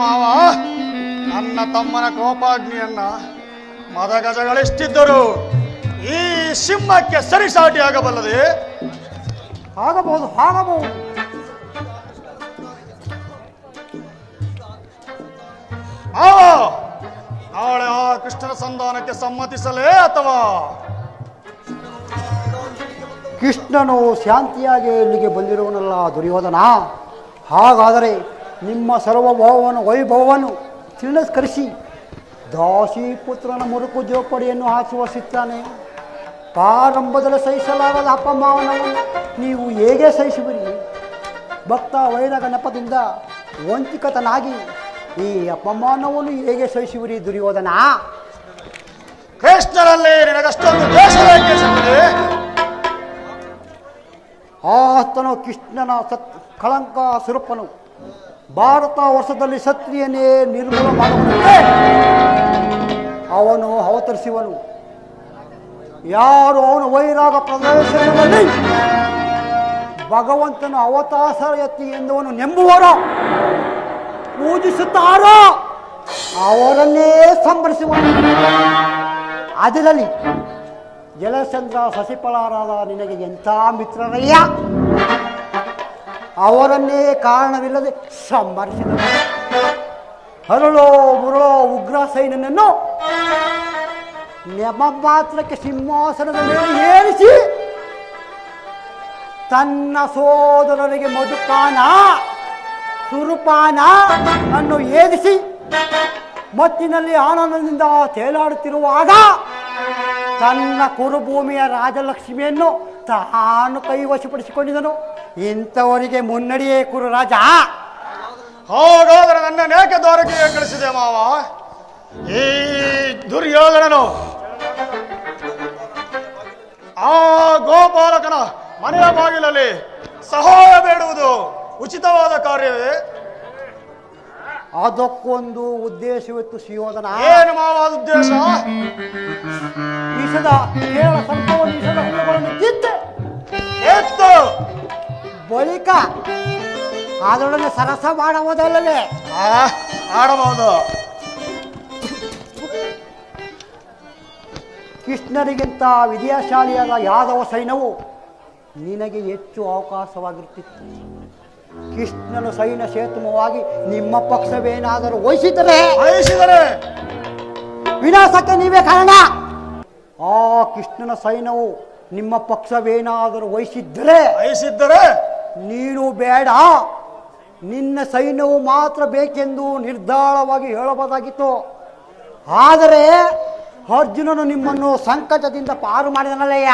ಮಾವ, ನನ್ನ ತಮ್ಮನ ಕೋಪಾಗ್ನಿಯನ್ನ ಮದಗಜಗಳಿಷ್ಟಿದ್ದರು ಈ ಸಿಂಹಕ್ಕೆ ಸರಿಸಾಟಿಯಾಗಬಲ್ಲದೆ. ಆಗಬಹುದು ಆಗಬಹುದು. ನಾಳೆ ಆ ಕೃಷ್ಣನ ಸಂಧಾನಕ್ಕೆ ಸಮ್ಮತಿಸಲೇ ಅಥವಾ ಕೃಷ್ಣನು ಶಾಂತಿಯಾಗಿ ಇಲ್ಲಿಗೆ ಬಂದಿರುವನಲ್ಲ ದುರ್ಯೋಧನ. ಹಾಗಾದರೆ ನಿಮ್ಮ ಸರ್ವಭಾವವನ್ನು ವೈಭವವನ್ನು ತಿರಸ್ಕರಿಸಿ ದಾಸಿಪುತ್ರನ ಮುರುಕು ಜೋಪಡಿಯನ್ನು ಹಾಸುವಸಿದ್ದಾನೆ. ಪ್ರಾರಂಭದಲ್ಲಿ ಸಹಿಸಲಾಗದ ಅಪಮಾನವನ್ನು ನೀವು ಹೇಗೆ ಸಹಿಸುವಿರಿ? ಭಕ್ತ ವೈರಗ ನೆಪದಿಂದ ವಂಚಿಕತನಾಗಿ ಈ ಅಪಮಾನವನ್ನು ಹೇಗೆ ಸಹಿಸುವಿರಿ ದುರ್ಯೋಧನ? ಕೃಷ್ಣನಲ್ಲಿ ನಿನಗಷ್ಟೊಂದು ದ್ವೇಷವೇಕೆ ಸಿಕ್ಕಿದೆ? ಆತನು ಕೃಷ್ಣನ ಕಳಂಕ ಸ್ವರೂಪನು. ಭಾರತ ವರ್ಷದಲ್ಲಿ ಕ್ಷತ್ರಿಯನೇ ನಿರ್ಮೂಲ ಮಾಡುವಂತೆ ಅವನು ಅವತರಿಸುವನು. ಯಾರು ಅವನು ವೈರಾಗ ಪ್ರದರ್ಶನದಲ್ಲಿ ಭಗವಂತನ ಅವತಾರ ಎತ್ತಿ ಎಂದವನು ನೆಂಬುವರೋ ಪೂಜಿಸುತ್ತಾರೋ ಅವರನ್ನೇ ಸಂಭರಿಸುವನು. ಅದರಲ್ಲಿ ಜಲಚಂದ್ರ ಶಶಿಫಲಾರಾದ ನಿನಗೆ ಎಂಥ ಮಿತ್ರರಯ್ಯ, ಅವರನ್ನೇ ಕಾರಣವಿಲ್ಲದೆ ಸಂಭರಿಸಿದರು. ಹರಳೋ ಮುರಳೋ ಉಗ್ರ ಸೈನ್ಯನನ್ನು ನೆಪ ಮಾತ್ರಕ್ಕೆ ಸಿಂಹಾಸನದ ಮೇಲೆ ಏರಿಸಿ ತನ್ನ ಸೋದರರಿಗೆ ಮಧುಪಾನ ಸುರುಪಾನ ಅನ್ನು ಏರಿಸಿ ಮತ್ತಿನಲ್ಲಿ ಆನಂದದಿಂದ ತೇಲಾಡುತ್ತಿರುವಾಗ ತನ್ನ ಕುರುಭೂಮಿಯ ರಾಜಲಕ್ಷ್ಮಿಯನ್ನು ತಾನು ಕೈವಶಪಡಿಸಿಕೊಂಡಿದ್ದನು. ಇಂಥವರಿಗೆ ಮುನ್ನಡೆಯೇ ಕುರು ರಾಜ. ಹಾಗಾದರೆ ನನ್ನೇಕೆ ದ್ವಾರಕ್ಕೆ ಕಳಿಸಿದೆ ಮಾವ? ಈ ದುರ್ಯೋಧನನು ಆ ಗೋಪಾಲಕನ ಮನೆಯ ಬಾಗಿಲಲ್ಲಿ ಸಹಾಯ ಬೇಡುವುದು ಉಚಿತವಾದ ಕಾರ್ಯವೇ? ಅದಕ್ಕೊಂದು ಉದ್ದೇಶವಿತ್ತು ಸುಯೋಧನ. ಏನು ಮಾವ ಉದ್ದೇಶ? ವಿಷದ ಕೇರಳ ಸಂಪವನ್ನು ವಿಷದ ಹುಲ್ಲುಗಳನ್ನು ಕಿತ್ತೆ ಎತ್ತು ಬಳಿಕ ಅದರೊಡನೆ ಸರಸ ಮಾಡುವುದಲ್ಲವೇ? ಆಡಬಹುದು. ಕೃಷ್ಣರಿಗಿಂತ ವಿದ್ಯಾಶಾಲಿಯಾದ ಯಾದವ ಸೈನ್ಯವು ನಿನಗೆ ಹೆಚ್ಚು ಅವಕಾಶವಾಗಿರುತ್ತಿತ್ತು. ಕೃಷ್ಣನು ಸೈನ್ಯ ಸೇತುಮವಾಗಿ ನಿಮ್ಮ ಪಕ್ಷವೇನಾದರೂ ವಹಿಸಿದರೆ ವಿನಾಶಕ್ಕೆ ನೀವೇ ಕಾರಣ. ಆ ಕೃಷ್ಣನ ಸೈನ್ಯವು ನಿಮ್ಮ ಪಕ್ಷವೇನಾದರೂ ವಹಿಸಿದ್ದರೆ ನೀನು ಬೇಡ, ನಿನ್ನ ಸೈನ್ಯವು ಮಾತ್ರ ಬೇಕೆಂದು ನಿರ್ಧಾರವಾಗಿ ಹೇಳಬಹುದಾಗಿತ್ತು. ಆದರೆ ಅರ್ಜುನನು ನಿಮ್ಮನ್ನು ಸಂಕಟದಿಂದ ಪಾರು ಮಾಡಿದನಲ್ಲಯ್ಯ.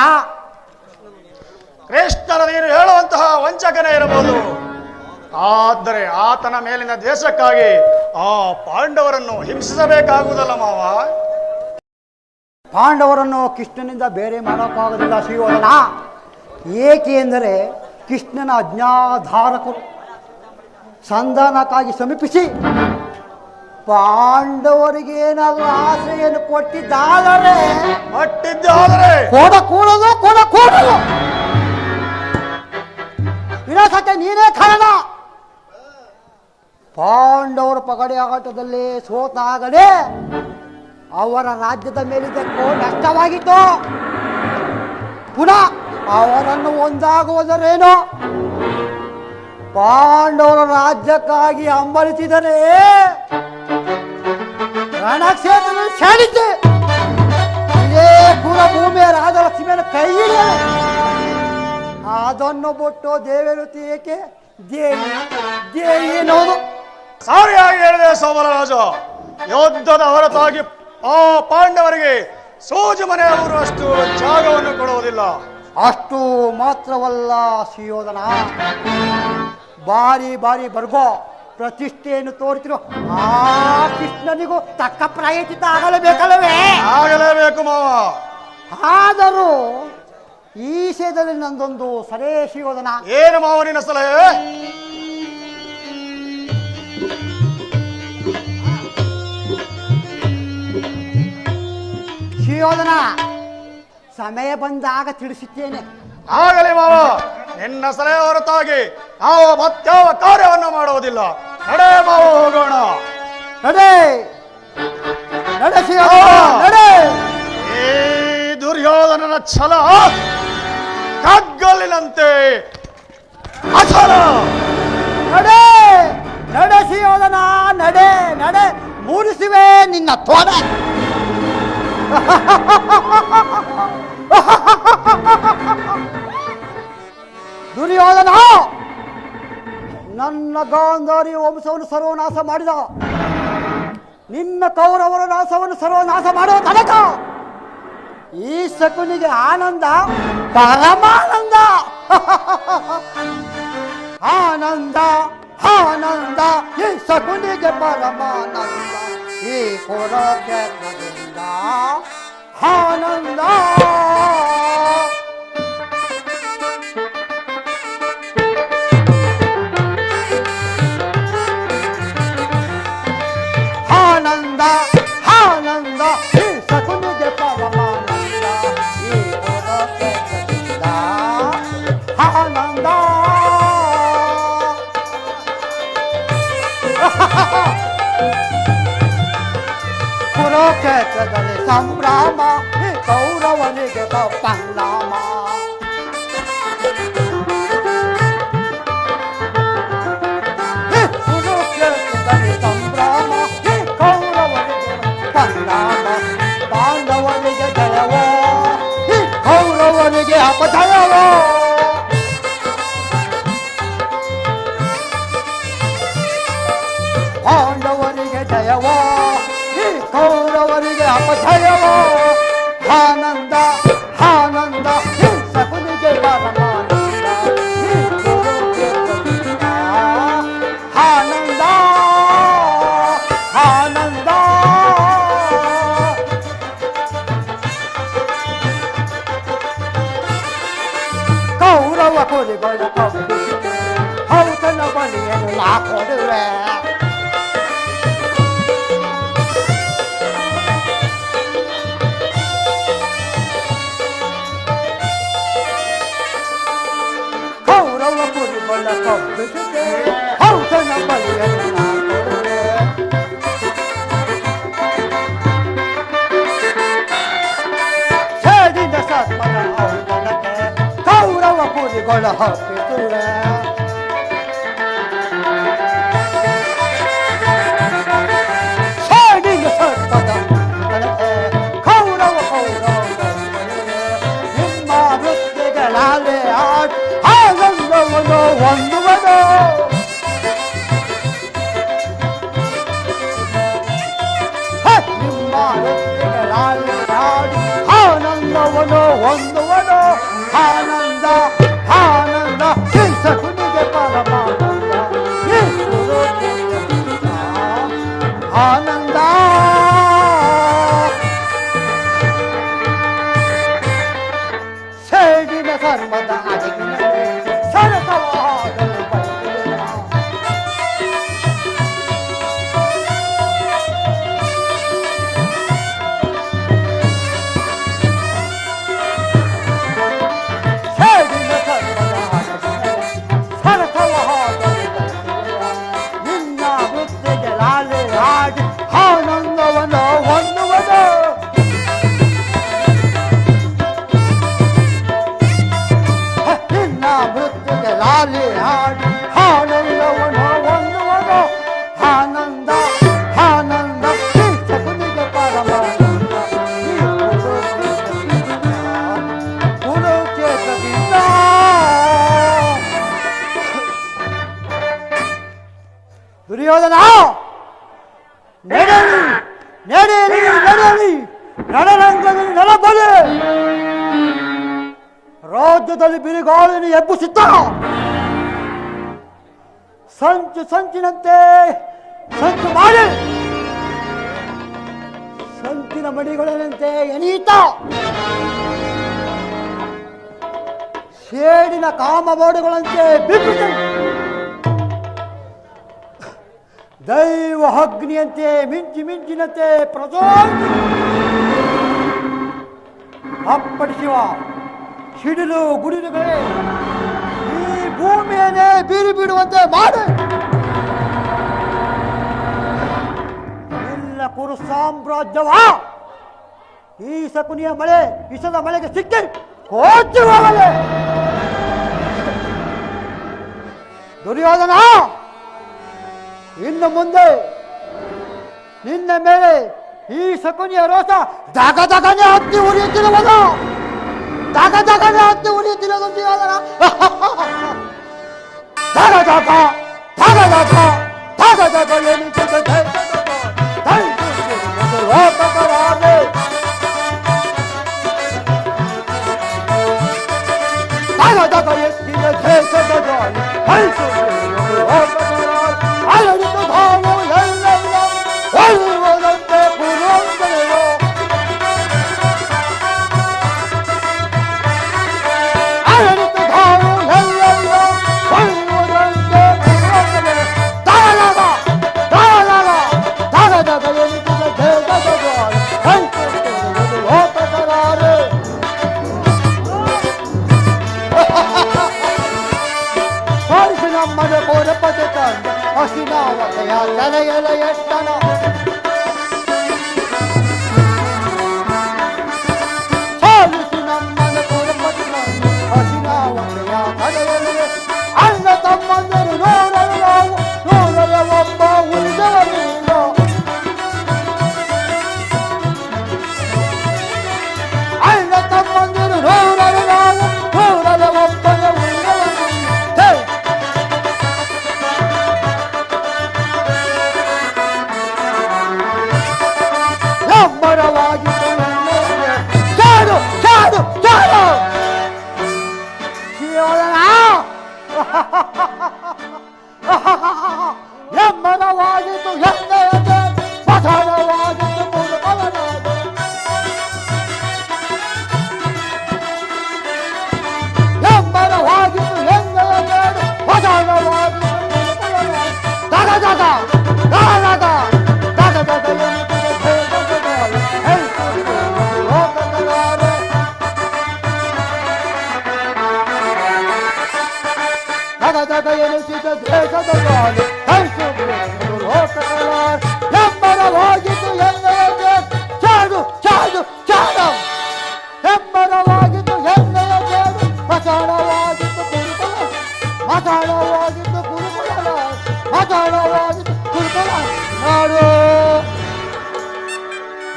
ಕೃಷ್ಣನ ನೀನು ಹೇಳುವಂತಹ ವಂಚಕನೇ ಇರಬಹುದು, ಆದರೆ ಆತನ ಮೇಲಿನ ದ್ವೇಷಕ್ಕಾಗಿ ಆ ಪಾಂಡವರನ್ನು ಹಿಂಸಿಸಬೇಕಾಗುವುದಲ್ಲ ಮಾವ. ಪಾಂಡವರನ್ನು ಕೃಷ್ಣನಿಂದ ಬೇರೆ ಮಾಡೋಕ್ಕಾಗೋದಿಲ್ಲ ಸುಯೋಧನ. ಏಕೆ ಎಂದರೆ ಕೃಷ್ಣನ ಅಜ್ಞಾಧಾರಕರು ಸಂಧಾನಕ್ಕಾಗಿ ಸಮೀಪಿಸಿ ಪಾಂಡವರಿಗೆ ಏನಾದರೂ ಆಸೆಯನ್ನು ಕೊಟ್ಟಿದ್ದಾದರೆ ಕೊಡಕೂಡದು ವಿನಾಶಕ್ಕೆ ನೀನೇ ಕಾರಣ. ಪಾಂಡವರ ಪಗಡೆ ಆಟದಲ್ಲಿ ಸೋತಾಗಲೇ ಅವರ ರಾಜ್ಯದ ಮೇಲಿದ್ದಕ್ಕೂ ನಷ್ಟವಾಗಿತ್ತು. ಪುನಃ ಅವರನ್ನು ಒಂದಾಗುವುದರೇನೋ? ಪಾಂಡವರ ರಾಜ್ಯಕ್ಕಾಗಿ ಹಂಬಲಿಸಿದರೆ ರಣಕ್ಷೇತ್ರ ಶಾಲಿತೆ ಇದೇ ಕುಲಭೂಮಿಯ ರಾಜಲಕ್ಷ್ಮಿಯನ್ನು ಕೈ ಅದನ್ನು ಬಿಟ್ಟು ದೇವೇರುತಿ ಏಕೆ ದೇವಿ ಎನ್ನುವುದು ಸಾರಿಯಾಗಿ ಹೇಳಿದೆ ಸೋಮರಾಜ. ಯುದ್ಧದ ಹೊರತಾಗಿ ಆ ಪಾಂಡವರಿಗೆ ಸೋಜು ಮನೆ ಅವರಷ್ಟು ಜಾಗವನ್ನು ಕೊಡುವುದಿಲ್ಲ. ಅಷ್ಟು ಮಾತ್ರವಲ್ಲ ಸುಯೋಧನ, ಬಾರಿ ಬಾರಿ ಬರ್ಗೋ ಪ್ರತಿಷ್ಠೆಯನ್ನು ತೋರುತ್ತಿರುವ ಆ ಕೃಷ್ಣನಿಗೂ ತಕ್ಕ ಪ್ರಾಯಚಿತ ಆಗಲೇಬೇಕು ಮಾವ. ಆದರೂ ಈ ವಿಷಯದಲ್ಲಿ ನಂದೊಂದು ಸರೇ ಸುಯೋಧನ. ಏನು ಮಾವ ನಿನ್ನ ಸಲಹೆ? ಸುಯೋಧನ, ಸಮಯ ಬಂದಾಗ ತಿಳಿಸುತ್ತೇನೆ. ಆಗಲಿ ಮಾವ, ನಿನ್ನ ಸಲಹೆ ಹೊರತಾಗಿ ನಾವು ಮತ್ಯಾವ ಕಾರ್ಯವನ್ನು ಮಾಡುವುದಿಲ್ಲ. ನಡೆ ಮಾವ ಹೋಗೋಣ. ನಡೆ ನಡೆಸಿ ಆ! ನಡೆ. ಈ ದುರ್ಯೋಧನನ ಛಲ ಕಗ್ಗಲಿನಂತೆ ಅಚಲ. ನಡೆ ನಡೆಸಿ ಹೋದನ ನಡೆ ನಡೆ ಮೂಡಿಸುವೆ ನಿನ್ನ ತೋಡೆ. ದುರ್ಯೋಧನ ನನ್ನ ಗಾಂಧಾರಿ ವಂಶವನ್ನು ಸರ್ವನಾಶ ಮಾಡಿದ. ನಿನ್ನ ಕೌರವರ ನಾಶವನ್ನು ಸರ್ವನಾಶ ಮಾಡುವ ತನಕ ಈ ಶಕುನಿಗೆ ಆನಂದ ಪರಮಾನಂದ. ಆನಂದ ಆನಂದ ಈ ಶಕುನಿಗೆ ಪರಮಾನಂದ. ಈ ಕುರುಕ್ಷೇತ್ರದಿಂದ ಆನಂದ. ಆನಂದ ಆನಂದ ಈ ಶಕುನಿಗೆ ಪರಮಾನಂದ. ಈ ಕುರುಕ್ಷೇತ್ರದಿಂದ ಆನಂದ. ಕುರುಕ್ಷೇತ್ರದಲ್ಲಿ ಸಂಭ್ರಮ ಈ ಕೌರವನಿಗೆ ಪರಿಣಾಮ. ಈ ಕುರುಕ್ಷೇತ್ರದಲ್ಲಿ ಸಂಭ್ರಮ ಈ ಕೌರವನಿಗೆ ಪರಿಣಾಮ. ಪಾಂಡವನಿಗೆ ಜಯವೋ ಈ ಕೌರವನಿಗೆ ಅಪಜಯವೋ. ಪಾಂಡವರಿಗೆ ಜಯವೋ ಈ ಕೌರವರಿಗೆ ಅಪಜಯವೋ. ಆನಂದ ಆನಂದ ಈ ಶಕುನಿಗೆ ಪರಮಾನಂದ. ಈ ಕುರುಕ್ಷೇತ್ರದಿಂದ ಆನಂದ ಆನಂದ. ಕೌರವ ಕುರಿಗಳ ಕಬ್ಬಿಸಿದೆ ಔತಣ ಬಲಿಯನ್ನು ನಾ ಕೊಡುವೆ. ಕೌರವ ಕುರಿಗಳ ಕಬ್ಬಿಸಿದೆ ಔತಣ ಬಲಿಯನ್ನು ನಾ ಕೊಡುವೆ. ಸೇಡಿನ ಸರ್ಪದ ಔತಣಕ್ಕೆ ಕೌರವ ಕುರಿಗಳ ಹಬ್ಬಿಸುವೆ. ಸೇಡಿನ ಸರ್ಪದ ಔತಣಕ್ಕೆ ಕೌರವ ನಿಮ್ಮ ವೃತ್ತಿಗಳಾಲೆ ಆನಂದವನ್ನು ಹೊಂದುವುದು. ನಿಮ್ಮ ವೃತ್ತಿಗಳಾಲೆ ಆನಂದವನ್ನು ಹೊಂದುವುದು. ಆನಂದ ಆನಂದ ಈ ಶಕುನಿಗೆ ಪರಮಾನಂದ. ಈ ಕುರುಕ್ಷೇತ್ರದಿಂದ ಆನಂದ. ಸೇಡಿನ ಸರ್ವದ ಅಡಗಿನಲ್ಲಿ ಸರಸವಾಗಲು ಬಯಸುವೆನು. ಸೇಡಿನ ಸರ್ವದ ಅಡಗಿನಲ್ಲಿ ಸರಸವಾಗಲು ಬಯಸುವೆನು. ನಿನ್ನ ವೃತ್ತಿಗೆ ಲಾಲೆ ಆಡಿ ಆನಂದವನ್ನು ಹೊಂದುವುದು. ನಿನ್ನ ವೃತ್ತಿಗೆ ಲಾಲಿ ಹಾಡಿ ಆನಂದವನ್ನು ಹೊಂದುವುದು. ಆನಂದ ಆನಂದ ಈ ಶಕುನಿಗೆ ಪರಮಾನಂದ. ಈ ಕುರುಕ್ಷೇತ್ರದಿಂದ ದುರ್ಯೋಧನ ನಡೆಯಲಿ ನಡೆಯಲಿ ನಡೆಯಲಿ ರಣರಂಗದಲ್ಲಿ ನೆಲಬಲೆ. ರಾಜ್ಯದಲ್ಲಿ ಬಿರುಗಾಳಿಯನ್ನು ಎಬ್ಬಿಸುತ್ತ ಸಂಚಿನಂತೆ ಸಂಚು ಮಾಡಿ ಸಂಚಿನ ಮಡಿಗಳಂತೆ ಎನೀತ ಸೇಡಿನ ಕಾಮಬೋಡುಗಳಂತೆ ಬಿಂಬಿಸಿ ದೈವ ಅಗ್ನಿಯಂತೆ ಮಿಂಚಿನಂತೆ ಪ್ರಚೋದಿಸಿ ಅಪ್ಪಡಿಸುವ ಸಿಡಿಲು ಗುಡಿಲುಗಳೇ ಈ ಭೂಮಿಯನ್ನೇ ಬೀರಿ ಬಿಡುವಂತೆ ಮಾಡಿ ಕುರು ಸಾಮ್ರಾಜ್ಯವ ಈ ಶಕುನಿಯ ಮಳೆ ವಿಷದ ಮಳೆಗೆ ಸಿಕ್ಕಿ ಕೋಚಿ ಹೋಗಲೆ. ದುರ್ಯೋಧನ, ಇನ್ನು ಮುಂದೆ ನಿನ್ನ ಮೇಲೆ ಈ ಶಕುನಿಯ ರೋಷ ದಗದಗನೆ ಹತ್ತಿ ಉರಿಯುತ್ತಿರುವುದು. ದಗದಗನೆ ಹತ್ತಿ ಉರಿಯುತ್ತಿರುವುದು ದುರ್ಯೋಧನ. ದಗದಗ ದಗದಗ ದಗದಗ ಎನ್ನುತ್ತದೆ. ಲೋಕಕರಾದೆ ದಗದಗ ಎತ್ತಿದ ದೇಶದ ಗಾಳಿ ಅಲರಿತು ಧಾವು ಎಲ್ಲೆಲ್ಲ ಒಳ್ಳುವುದಂತೆ ಪುರೋಂದರೆಯೋ. ಅಲರಿತು ಧಾವು ಎಲ್ಲೆಲ್ಲ ಒಳ್ಳುವುದಂತೆ ಪುರೋಂದರೆಯೋ. ದಗದಗ ದಗದಗ ದಗದಗ ಎನ್ನುತ್ತಿದ ದೇಶದ ಗಾಳಿ ಲೋಕಕರಾದೆ. ನಮ್ಮದ ಕೋರಪದ ಕಂಡು ಹಸಿನಾವತೆಯ ತಲೆಯಲ ಎಟ್ಟನ ಸಾಲಿಸಿ ನಮ್ಮದ ಕೋರಪದ ಕಂಡು ಹಸಿನಾವತೆಯ ತಲೆಯಲ ಅಣ್ಣ ತಮ್ಮಂದರು ನೋಡಲು ನಾವು ನೋಡಲ ಒಬ್ಬ ಉಳಿದವನಿಲ್ಲ. ಅಣ್ಣ ತಮ್ಮಂದರು ನೋಡಲು ನಾವು ನೋಡಲ ಒಬ್ಬನ ಉಳಿದವನಿಲ್ಲ. ಎಮ್ಮರವಾಗಿತ್ತು ಎಣ್ಣೆಯದೆ ಪಥನವಾಗಿತ್ತು ಮುರುಕಲನಾದೆ. ಎಮ್ಮರವಾಗಿತ್ತು ಎಣ್ಣೆಯದೆ ಪಥನವಾಗಿತ್ತು ಮುರುಕಲನಾದೆ. ದಗದಗ ದಗದಗ ದಗದಗ ಎನ್ನುತ್ತಿದ ದೇಶದ ಗಾಳಿ ಲೋಕಕರಾದೆ. ದಗದಗ ಎನಿಸಿದ ದೇಶದ ಗಾಳಿ ಲೋಕಕರಾದೆ. ಎಮ್ಮರವಾಗಿತ್ತು ಎಣ್ಣೆಯದೆ ಚಾಡು ಚಾಡು ಚಾಡ. ಎಮ್ಮರವಾಗಿತ್ತು ಎಣ್ಣೆಯದೆ ಮಸಾಣವಾಗಿತ್ತು ಕುರುಕುಲ ಮಸಾಣವಾಗಿತ್ತು ಕುರುಕುಲ ಮಸಾಣವಾಗಿತ್ತು ಕುರುಕುಲ ನಾಡು.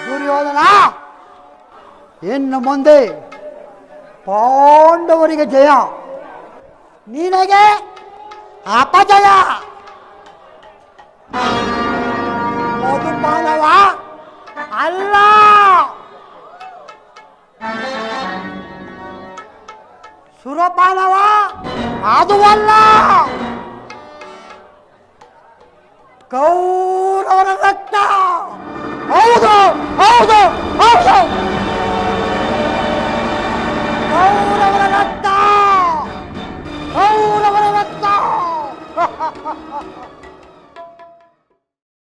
ದುರ್ಯೋಧನ, ಇನ್ನು ಮುಂದೆ ಪಾಂಡವರಿಗೆ ಜಯ, ನಿನಗೆ ಅಪಜಯ. ಮಧುಪಾನವ ಅಲ್ಲ, ಸುರಪಾನವ ಅದು ಅಲ್ಲ, ಕೌರವರ ರಕ್ತ. ಹೌದು ಹೌದು ಹೌದು